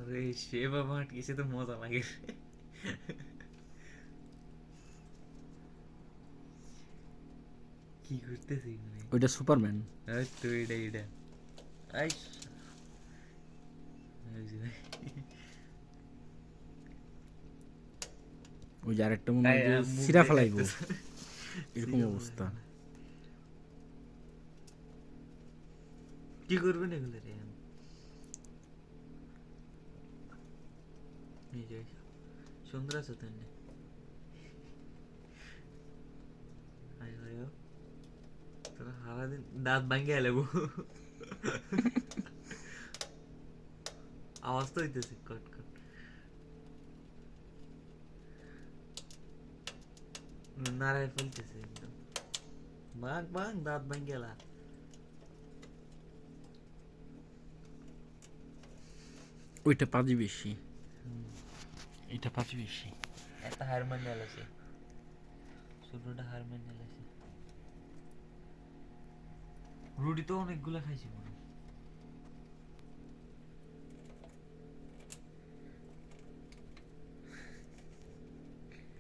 আরে সে বাবা আটকেছে তো মজা লাগে। কি করতেছি মানে? ওইটা সুপারম্যান। এই তো এটা এটা আইস ওই যে আরেকটা মনে হয় যে মুখ সিরা ফেলাইবো, দেখাইতেছে। এরকম অবস্থা। কি করবেন এগুলো রে? এই যে সুন্দর আছে তো এমনি। আয় আয় ও, তোরা সারাদিন দাঁত ভাঙ্গে লেবো। আওয়াজ তো হইতেছে কট কট। নাড়ায় ফেলতেছে একদম। ভাগ ভাগ দাঁত ভাঙ্গে গেলা। ওইটা পাজি বেশি, এটা পাজি বেশি। একটা হার মান আছে, ছোটটা হার মান আছে। রুটি তো অনেকগুলা খাইছি মনে হয়।